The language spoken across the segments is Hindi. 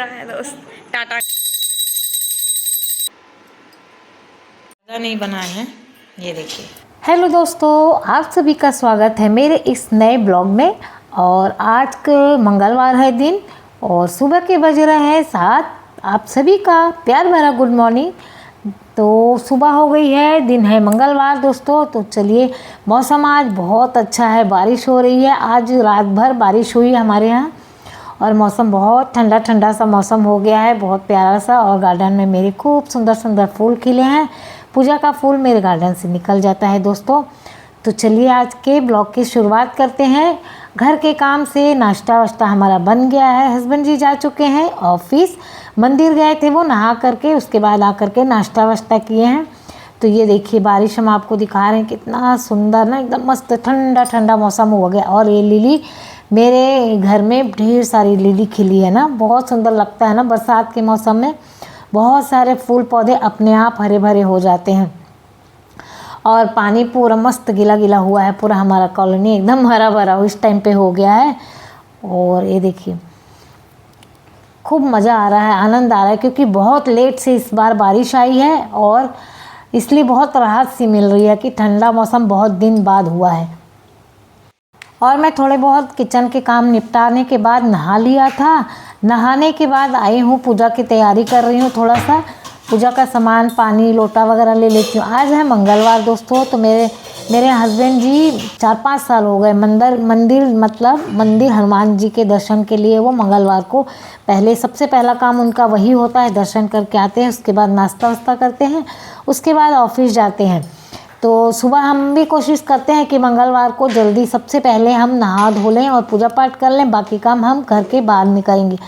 रहा है दोस्त। टाटा नहीं बनाए हैं, ये देखिए। हेलो दोस्तों, आप सभी का स्वागत है मेरे इस नए ब्लॉग में। और आज के मंगलवार है दिन और सुबह के बज रहे हैं 7। आप सभी का प्यार भरा गुड मॉर्निंग। तो सुबह हो गई है, दिन है मंगलवार दोस्तों। तो चलिए, मौसम आज बहुत अच्छा है, बारिश हो रही है। आज रात भर बारिश हुई हमारे यहाँ और मौसम बहुत ठंडा ठंडा सा मौसम हो गया है, बहुत प्यारा सा। और गार्डन में मेरे खूब सुंदर सुंदर फूल खिले हैं। पूजा का फूल मेरे गार्डन से निकल जाता है दोस्तों। तो चलिए आज के ब्लॉग की शुरुआत करते हैं। घर के काम से नाश्ता वाश्ता हमारा बन गया है। हस्बैंड जी जा चुके हैं ऑफिस, मंदिर गए थे वो, नहा करके उसके बाद आकर के नाश्ता वाश्ता किए हैं। तो ये देखिए बारिश हम आपको दिखा रहे हैं, कितना सुंदर ना, एकदम मस्त ठंडा ठंडा मौसम हो गया। और ये लिली, मेरे घर में ढेर सारी लिली खिली है ना, बहुत सुंदर लगता है ना। बरसात के मौसम में बहुत सारे फूल पौधे अपने आप हरे भरे हो जाते हैं। और पानी पूरा मस्त गीला गीला हुआ है, पूरा हमारा कॉलोनी एकदम हरा भरा इस टाइम पे हो गया है। और ये देखिए खूब मज़ा आ रहा है, आनंद आ रहा है, क्योंकि बहुत लेट से इस बार बारिश आई है और इसलिए बहुत राहत सी मिल रही है कि ठंडा मौसम बहुत दिन बाद हुआ है। और मैं थोड़े बहुत किचन के काम निपटाने के बाद नहा लिया था। नहाने के बाद आई हूँ, पूजा की तैयारी कर रही हूँ। थोड़ा सा पूजा का सामान, पानी, लोटा वगैरह ले लेती हूँ। आज है मंगलवार दोस्तों। तो मेरे हस्बैंड जी 4-5 साल हो गए मंदिर हनुमान जी के दर्शन के लिए वो मंगलवार को पहले सबसे पहला काम उनका वही होता है, दर्शन करके आते हैं। उसके बाद नाश्ता वास्ता करते हैं, उसके बाद ऑफिस जाते हैं। तो सुबह हम भी कोशिश करते हैं कि मंगलवार को जल्दी सबसे पहले हम नहा धो लें और पूजा पाठ कर लें। बाकी काम हम घर के बाद में करेंगे,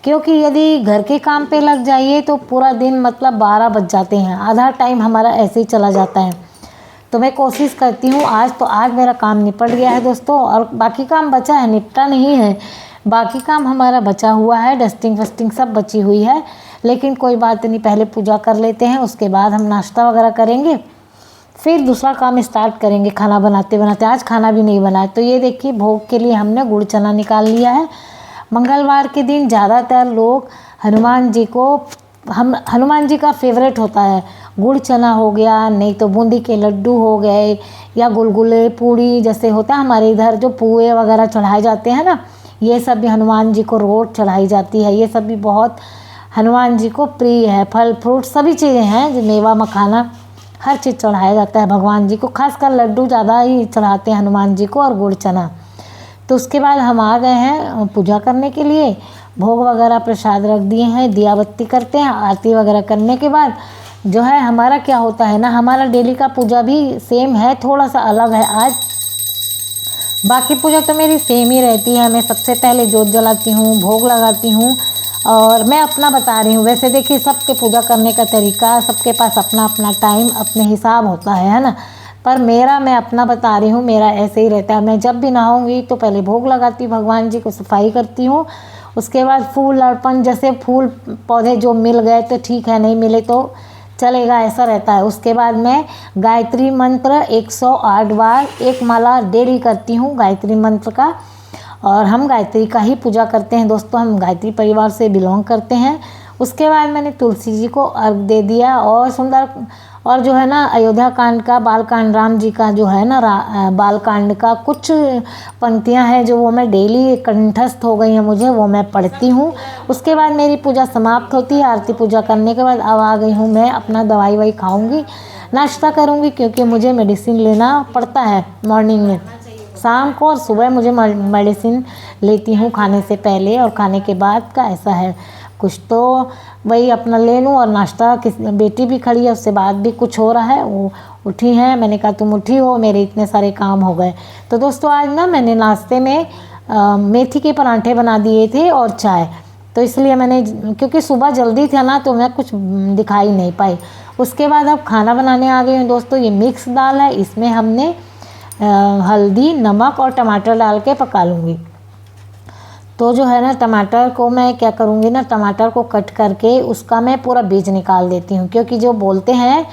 क्योंकि यदि घर के काम पे लग जाइए तो पूरा दिन 12 बज जाते हैं, आधा टाइम हमारा ऐसे ही चला जाता है। तो मैं कोशिश करती हूँ आज मेरा काम निपट गया है दोस्तों। और बाकी काम बचा है, निपटा नहीं है, बाकी काम हमारा बचा हुआ है। डस्टिंग वस्टिंग सब बची हुई है, लेकिन कोई बात नहीं, पहले पूजा कर लेते हैं, उसके बाद हम नाश्ता वगैरह करेंगे, फिर दूसरा काम स्टार्ट करेंगे खाना बनाते बनाते। आज खाना भी नहीं बनाया। तो ये देखिए भोग के लिए हमने गुड़ चना निकाल लिया है। मंगलवार के दिन ज़्यादातर लोग हनुमान जी का फेवरेट होता है। गुड़ चना हो गया, नहीं तो बूंदी के लड्डू हो गए, या गुलगुले पूड़ी जैसे होता है हमारे इधर, जो पुए वगैरह चढ़ाए जाते हैं ना, ये सब भी हनुमान जी को रोट चढ़ाई जाती है। ये सब भी बहुत हनुमान जी को प्रिय है। फल फ्रूट सभी चीज़ें हैं, जो मेवा मखाना हर चीज़ चढ़ाया जाता है भगवान जी को। खासकर लड्डू ज़्यादा ही चढ़ाते हैं हनुमान जी को, और गुड़ चना। तो उसके बाद हम आ गए हैं पूजा करने के लिए। भोग वगैरह प्रसाद रख दिए हैं, दिया बत्ती करते हैं। आरती वगैरह करने के बाद जो है हमारा क्या होता है ना, हमारा डेली का पूजा भी सेम है, थोड़ा सा अलग है आज। बाकी पूजा तो मेरी सेम ही रहती है। मैं सबसे पहले जोत जलाती हूँ, भोग लगाती हूँ। और मैं अपना बता रही हूँ, वैसे देखिए सबके पूजा करने का तरीका, सबके पास अपना अपना टाइम, अपने हिसाब होता है ना। पर मैं अपना बता रही हूँ, मेरा ऐसे ही रहता है। मैं जब भी नहाऊंगी तो पहले भोग लगाती हूँ, भगवान जी को सफाई करती हूँ। उसके बाद फूल अर्पण, जैसे फूल पौधे जो मिल गए तो ठीक है, नहीं मिले तो चलेगा, ऐसा रहता है। उसके बाद मैं गायत्री मंत्र 108 बार, एक माला डेली करती हूँ गायत्री मंत्र का। और हम गायत्री का ही पूजा करते हैं दोस्तों, हम गायत्री परिवार से बिलोंग करते हैं। उसके बाद मैंने तुलसी जी को अर्घ दे दिया। और सुंदर, और जो है ना अयोध्या कांड का, बाल कांड, राम जी का जो है ना बाल कांड का कुछ पंक्तियां हैं जो वो मैं डेली कंठस्थ हो गई हैं मुझे, वो मैं पढ़ती हूँ। उसके बाद मेरी पूजा समाप्त होती है। आरती पूजा करने के बाद अब आ गई हूँ मैं अपना दवाई वाई खाऊंगी, नाश्ता करूँगी, क्योंकि मुझे मेडिसिन लेना पड़ता है मॉर्निंग में, शाम को और सुबह मुझे मेडिसिन लेती हूँ खाने से पहले और खाने के बाद का ऐसा है कुछ। तो वही अपना ले लूँ और नाश्ता। बेटी भी खड़ी है, उससे बात भी कुछ हो रहा है, वो उठी है। मैंने कहा तुम उठी हो, मेरे इतने सारे काम हो गए। तो दोस्तों आज ना मैंने नाश्ते में मेथी के परांठे बना दिए थे और चाय। तो इसलिए मैंने, क्योंकि सुबह जल्दी था ना, तो मैं कुछ दिखाई नहीं पाई। उसके बाद अब खाना बनाने आ गई हूँ दोस्तों। ये मिक्स दाल है, इसमें हमने हल्दी, नमक और टमाटर डाल के पका लूँगी। तो जो है ना, टमाटर को मैं क्या करूँगी ना, टमाटर को कट करके उसका मैं पूरा बीज निकाल देती हूँ, क्योंकि जो बोलते हैं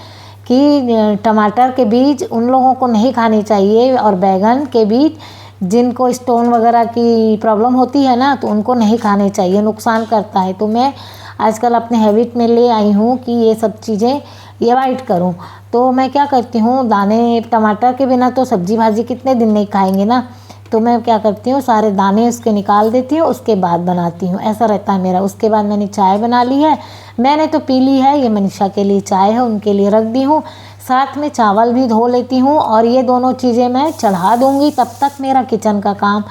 कि टमाटर के बीज उन लोगों को नहीं खाने चाहिए, और बैगन के बीज जिनको स्टोन वगैरह की प्रॉब्लम होती है ना, तो उनको नहीं खाने चाहिए, नुकसान करता है। तो मैं आजकल अपने हैबिट में ले आई हूँ कि ये सब चीज़ें अवॉइड करूँ। तो मैं क्या करती हूँ, दाने टमाटर के बिना तो सब्जी भाजी कितने दिन नहीं खाएंगे ना, तो मैं क्या करती हूँ, सारे दाने उसके निकाल देती हूँ, उसके बाद बनाती हूँ, ऐसा रहता है मेरा। उसके बाद मैंने चाय बना ली है, मैंने तो पी ली है, ये मनीषा के लिए चाय है, उनके लिए रख दी हूँ। साथ में चावल भी धो लेती हूँ और ये दोनों चीज़ें मैं चढ़ा दूँगी। तब तक मेरा किचन का काम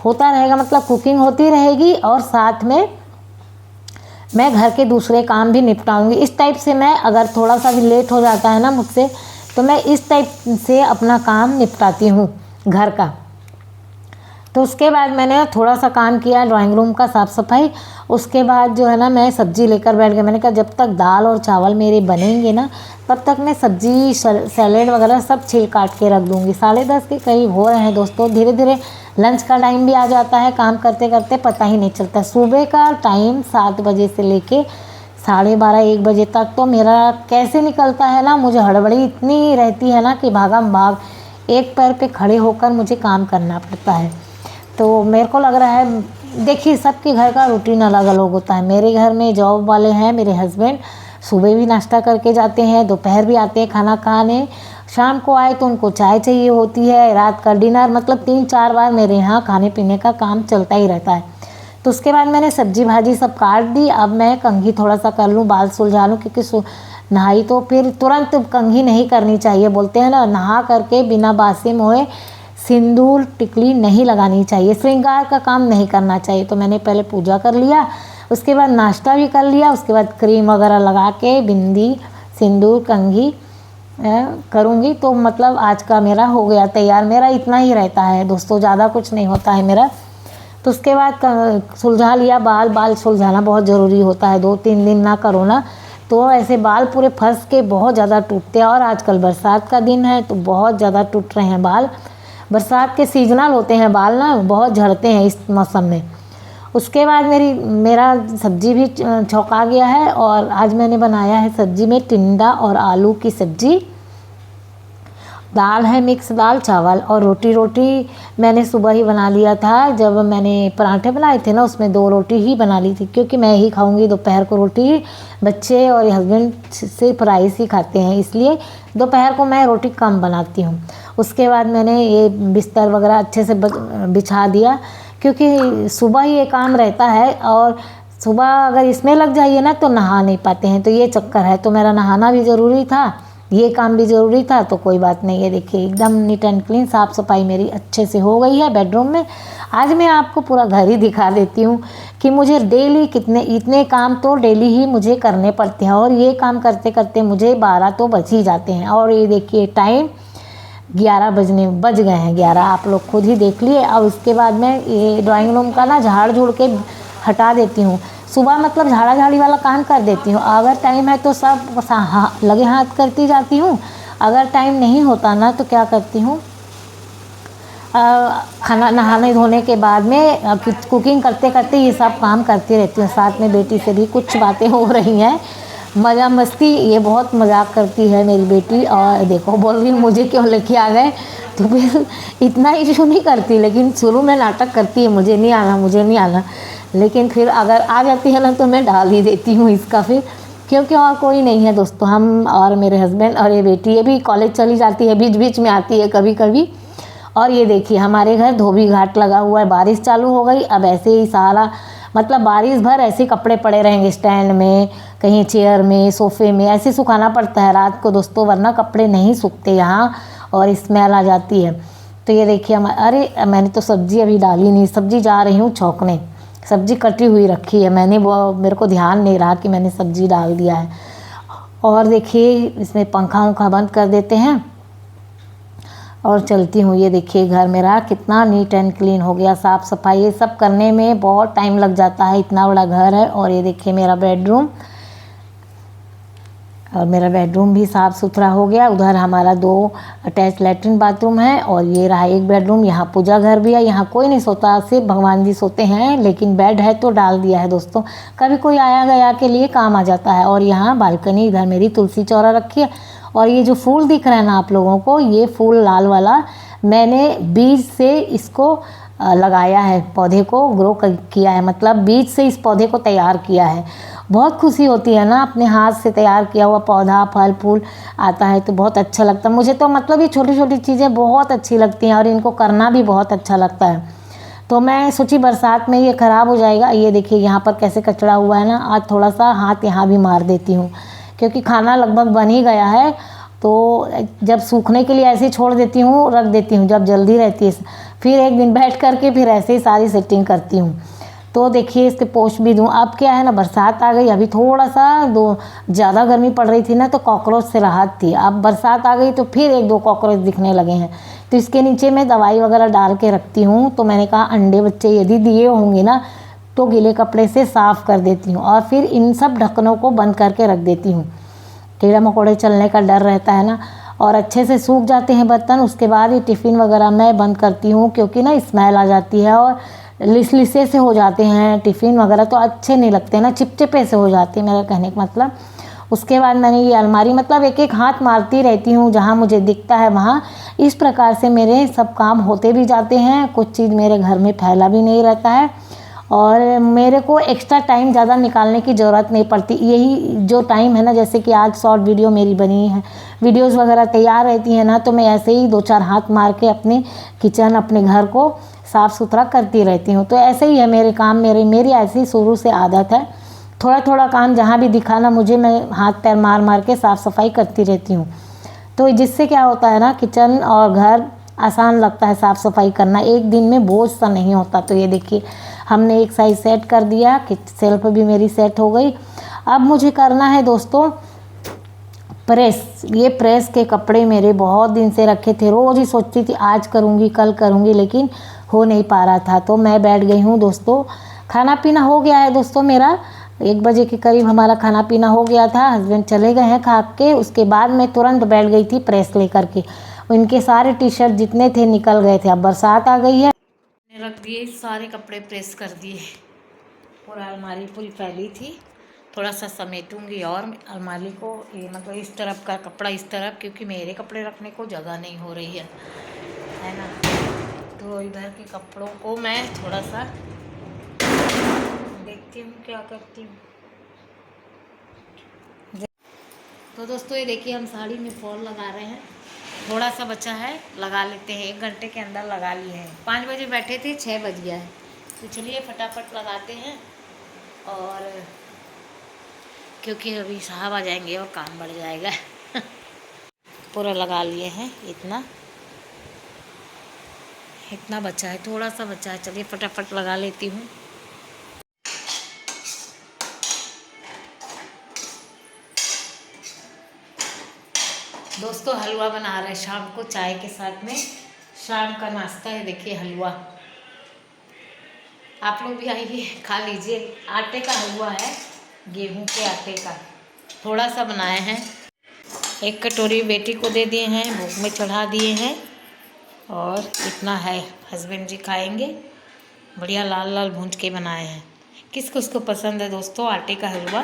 होता रहेगा, मतलब कुकिंग होती रहेगी और साथ में मैं घर के दूसरे काम भी निपटाऊंगी। इस टाइप से मैं, अगर थोड़ा सा भी लेट हो जाता है ना मुझसे, तो मैं इस टाइप से अपना काम निपटाती हूँ घर का। तो उसके बाद मैंने थोड़ा सा काम किया ड्राइंग रूम का साफ़ सफाई। उसके बाद जो है ना, मैं सब्ज़ी लेकर बैठ गई। मैंने कहा जब तक दाल और चावल मेरे बनेंगे ना, तब तक मैं सब्ज़ी सैलेड वगैरह सब छील काट के रख दूँगी। 10:30 के करीब हो रहे हैं दोस्तों। धीरे धीरे लंच का टाइम भी आ जाता है, काम करते करते पता ही नहीं चलता। सुबह का टाइम 7 बजे से लेके 12:30-1 बजे तक तो मेरा कैसे निकलता है ना, मुझे हड़बड़ी इतनी रहती है ना कि भागम भाग एक पैर पे खड़े होकर मुझे काम करना पड़ता है। तो मेरे को लग रहा है, देखिए सबके घर का रूटीन अलग अलग होता है। मेरे घर में जॉब वाले हैं, मेरे हस्बैंड सुबह भी नाश्ता करके जाते हैं, दोपहर भी आते हैं खाना खाने, शाम को आए तो उनको चाय चाहिए होती है, रात का डिनर, मतलब 3-4 बार मेरे यहाँ खाने पीने का काम चलता ही रहता है। तो उसके बाद मैंने सब्जी भाजी सब काट दी। अब मैं कंघी थोड़ा सा कर लूँ, बाल सुलझा लूँ, क्योंकि नहाई तो फिर तुरंत कंघी नहीं करनी चाहिए, बोलते हैं ना, नहा करके बिना बासी मोए सिंदूर टिकली नहीं लगानी चाहिए, श्रृंगार का काम नहीं करना चाहिए। तो मैंने पहले पूजा कर लिया, उसके बाद नाश्ता भी कर लिया, उसके बाद क्रीम वगैरह लगा के बिंदी सिंदूर कंघी करूँगी। तो मतलब आज का मेरा हो गया तैयार। मेरा इतना ही रहता है दोस्तों, ज़्यादा कुछ नहीं होता है मेरा। तो उसके बाद सुलझा लिया बाल सुलझाना बहुत ज़रूरी होता है, 2-3 दिन ना करो ना तो ऐसे बाल पूरे फंस के बहुत ज़्यादा टूटते हैं। और आजकल बरसात का दिन है तो बहुत ज़्यादा टूट रहे हैं बाल। बरसात के सीजनल होते हैं बाल ना, बहुत झड़ते हैं इस मौसम में। उसके बाद मेरा सब्जी भी छौंका गया है और आज मैंने बनाया है सब्जी में टिंडा और आलू की सब्जी, दाल है मिक्स दाल, चावल और रोटी मैंने सुबह ही बना लिया था। जब मैंने पराठे बनाए थे ना, उसमें 2 रोटी ही बना ली थी, क्योंकि मैं ही खाऊंगी दोपहर को रोटी, बच्चे और हस्बैंड सिर्फ राइस ही खाते हैं, इसलिए दोपहर को मैं रोटी कम बनाती हूँ। उसके बाद मैंने ये बिस्तर वगैरह अच्छे से बिछा दिया, क्योंकि सुबह ही ये काम रहता है और सुबह अगर इसमें लग जाइए ना तो नहा नहीं पाते हैं, तो ये चक्कर है। तो मेरा नहाना भी ज़रूरी था, ये काम भी ज़रूरी था, तो कोई बात नहीं है। देखिए एकदम नीट एंड क्लीन साफ़ सफाई मेरी अच्छे से हो गई है बेडरूम में। आज मैं आपको पूरा घर ही दिखा देती हूँ कि मुझे डेली इतने काम तो डेली ही मुझे करने पड़ते हैं, और ये काम करते करते मुझे 12 तो बज ही जाते हैं। और ये देखिए टाइम 11 बज गए हैं, 11 आप लोग खुद ही देख लिए। अब उसके बाद मैं ये ड्राइंग रूम का ना झाड़ झूड़ के हटा देती हूँ। सुबह मतलब झाड़ा झाड़ी वाला काम कर देती हूँ, अगर टाइम है तो सब लगे हाथ करती जाती हूँ। अगर टाइम नहीं होता ना तो क्या करती हूँ, खाना नहाने धोने के बाद में कुकिंग करते करते ये सब काम करती रहती हूँ। साथ में बेटी से भी कुछ बातें हो रही हैं, मज़ा मस्ती, ये बहुत मजाक करती है मेरी बेटी। और देखो बोल रही मुझे क्यों लेके आ गए, तो फिर इतना इशू नहीं करती, लेकिन शुरू में नाटक करती है, मुझे नहीं आना, लेकिन फिर अगर आ जाती है ना तो मैं डाल ही देती हूँ इसका फिर, क्योंकि और कोई नहीं है दोस्तों, हम और मेरे हस्बैंड और ये बेटी, ये भी कॉलेज चली जाती है, बीच बीच में आती है कभी कभी। और ये देखिए हमारे घर धोबी घाट लगा हुआ है, बारिश चालू हो गई। अब ऐसे ही सारा मतलब बारिश भर ऐसे कपड़े पड़े रहेंगे स्टैंड में, कहीं चेयर में, सोफे में, ऐसे सुखाना पड़ता है रात को दोस्तों, वरना कपड़े नहीं सूखते यहाँ और स्मेल आ जाती है। तो ये देखिए अरे मैंने तो सब्ज़ी अभी डाली नहीं, सब्ज़ी जा रही हूँ छौंकने, सब्ज़ी कटी हुई रखी है मैंने, वो मेरे को ध्यान नहीं रहा कि मैंने सब्ज़ी डाल दिया है। और देखिए इसमें पंखा बंद कर देते हैं और चलती हूँ। ये देखिए घर मेरा कितना नीट एंड क्लीन हो गया, साफ़ सफाई ये सब करने में बहुत टाइम लग जाता है, इतना बड़ा घर है। और ये देखिए मेरा बेडरूम, और मेरा बेडरूम भी साफ़ सुथरा हो गया। उधर हमारा 2 अटैच लैट्रिन बाथरूम है और ये रहा एक बेडरूम। यहाँ पूजा घर भी है, यहाँ कोई नहीं सोता, सिर्फ भगवान जी सोते हैं, लेकिन बेड है तो डाल दिया है दोस्तों, कभी कोई आया गया के लिए काम आ जाता है। और यहाँ बालकनी, इधर मेरी तुलसी चौरा रखी है। और ये जो फूल दिख रहा है ना आप लोगों को, ये फूल लाल वाला मैंने बीज से इसको लगाया है, पौधे को ग्रो किया है, मतलब बीज से इस पौधे को तैयार किया है। बहुत खुशी होती है ना, अपने हाथ से तैयार किया हुआ पौधा फल फूल आता है तो बहुत अच्छा लगता है मुझे। तो मतलब ये छोटी छोटी चीज़ें बहुत अच्छी लगती हैं और इनको करना भी बहुत अच्छा लगता है। तो मैं सोची बरसात में ये ख़राब हो जाएगा। ये देखिए यहाँ पर कैसे कचरा हुआ है ना, आज थोड़ा सा हाथ यहाँ भी मार देती हूँ क्योंकि खाना लगभग बन ही गया है। तो जब सूखने के लिए ऐसे ही छोड़ देती हूँ, रख देती हूँ जब जल्दी रहती है, फिर एक दिन बैठ करके फिर ऐसे ही सारी सेटिंग करती हूँ। तो देखिए इसके पोछ भी दूँ। अब क्या है ना, बरसात आ गई, अभी थोड़ा सा ज़्यादा गर्मी पड़ रही थी ना तो कॉकरोच से राहत थी। अब बरसात आ गई तो फिर एक दो कॉकरोच दिखने लगे हैं। तो इसके नीचे मैं दवाई वगैरह डाल के रखती हूँ। तो मैंने कहा अंडे बच्चे यदि दिए होंगे ना तो गीले कपड़े से साफ़ कर देती हूँ और फिर इन सब ढक्कनों को बंद करके रख देती हूँ। कीड़ा मकोड़े चलने का डर रहता है ना, और अच्छे से सूख जाते हैं बर्तन। उसके बाद ये टिफ़िन वगैरह मैं बंद करती हूँ क्योंकि ना स्मेल आ जाती है और लिसलिसे से हो जाते हैं टिफ़िन वगैरह, तो अच्छे नहीं लगते ना, चिपचिपे से हो जाते हैं मेरा कहने का मतलब। उसके बाद मैंने ये अलमारी मतलब एक एक हाथ मारती रहती हूँ जहाँ मुझे दिखता है वहाँ। इस प्रकार से मेरे सब काम होते भी जाते हैं, कुछ चीज़ मेरे घर में फैला भी नहीं रहता है और मेरे को एक्स्ट्रा टाइम ज़्यादा निकालने की ज़रूरत नहीं पड़ती। यही जो टाइम है ना, जैसे कि आज शॉर्ट वीडियो मेरी बनी है, वीडियोज़ वगैरह तैयार रहती है ना, तो मैं ऐसे ही 2-4 हाथ मार के अपने किचन अपने घर को साफ़ सुथरा करती रहती हूँ। तो ऐसे ही है मेरे काम, मेरी ऐसी शुरू से आदत है। थोड़ा थोड़ा काम जहाँ भी दिखा ना मुझे, मैं हाथ पैर मार मार के साफ़ सफाई करती रहती हूँ। तो जिससे क्या होता है ना, किचन और घर आसान लगता है साफ़ सफाई करना, एक दिन में बोझ सा नहीं होता। तो ये देखिए हमने एक साइड सेट कर दिया कि सेल्फ भी मेरी सेट हो गई। अब मुझे करना है दोस्तों प्रेस। ये प्रेस के कपड़े मेरे बहुत दिन से रखे थे, रोज़ ही सोचती थी आज करूँगी कल करूँगी, लेकिन हो नहीं पा रहा था। तो मैं बैठ गई हूँ दोस्तों। खाना पीना हो गया है दोस्तों, मेरा 1 बजे के करीब हमारा खाना पीना हो गया था। हस्बैंड चले गए हैं खा के, उसके बाद मैं तुरंत बैठ गई थी प्रेस लेकर के। उनके सारे टी शर्ट जितने थे निकल गए थे। अब बरसात आ गई है, रख दिए सारे कपड़े प्रेस कर दिए। पूरा अलमारी पूरी फैली थी, थोड़ा सा समेटूंगी और अलमारी को, ये मतलब इस तरफ का कपड़ा इस तरफ, क्योंकि मेरे कपड़े रखने को जगह नहीं हो रही है ना। तो इधर के कपड़ों को मैं थोड़ा सा देखती हूँ क्या करती हूँ। तो दोस्तों ये देखिए हम साड़ी में फॉल लगा रहे हैं, थोड़ा सा बचा है, लगा लेते हैं। 1 घंटे के अंदर लगा लिए हैं। 5 बजे बैठे थे, 6 बज गया है। तो चलिए फटाफट लगाते हैं, और क्योंकि अभी साहब आ जाएंगे और काम बढ़ जाएगा। पूरा लगा लिए हैं, इतना बचा है, थोड़ा सा बचा है। चलिए फटाफट लगा लेती हूँ। दोस्तों हलवा बना रहे हैं शाम को चाय के साथ में, शाम का नाश्ता है। देखिए हलवा, आप लोग भी आइए खा लीजिए। आटे का हलवा है, गेहूं के आटे का। थोड़ा सा बनाए हैं, 1 कटोरी बेटी को दे दिए हैं, भूख में चढ़ा दिए हैं, और इतना है हस्बैंड जी खाएंगे। बढ़िया लाल लाल भूंज के बनाए हैं। किस किसको पसंद है दोस्तों आटे का हलवा।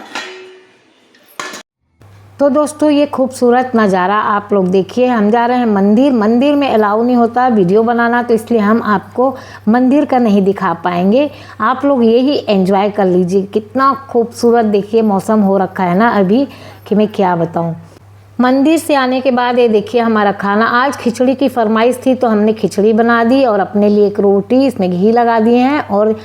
तो दोस्तों ये खूबसूरत नज़ारा आप लोग देखिए। हम जा रहे हैं मंदिर। मंदिर में अलाउ नहीं होता वीडियो बनाना, तो इसलिए हम आपको मंदिर का नहीं दिखा पाएंगे। आप लोग यही एंजॉय कर लीजिए। कितना खूबसूरत देखिए मौसम हो रखा है ना अभी, कि मैं क्या बताऊं। मंदिर से आने के बाद ये देखिए हमारा खाना, आज खिचड़ी की फरमाइश थी तो हमने खिचड़ी बना दी, और अपने लिए 1 रोटी, इसमें घी लगा दिए हैं, और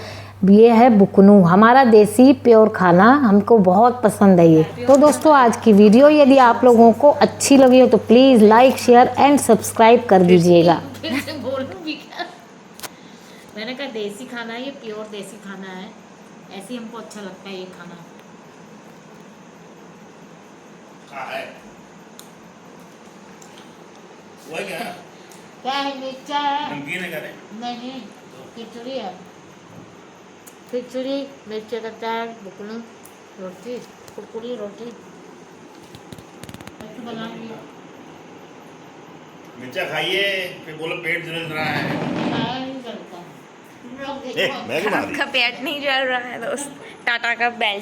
ये है बुकनू, हमारा देसी प्योर खाना, हमको बहुत पसंद है ये। तो दोस्तों आज की वीडियो यदि आप लोगों को अच्छी लगी हो तो please like share and subscribe कर दीजिएगा। मैंने कहा देसी खाना है, ये प्योर देसी खाना है, ऐसे ही हमको अच्छा लगता है ये खाना। क्या है, मिर्चा है? नहीं, खिचड़ी है, खिचड़ी, मिर्ची का चाय, बुकनू, रोटी, कुरकुरी रोटी बना लिया। मिर्चा खाइए, फिर बोलो पेट जल रहा है। नहीं चलता, आपका पेट नहीं जल रहा है दोस्त। टाटा का बेल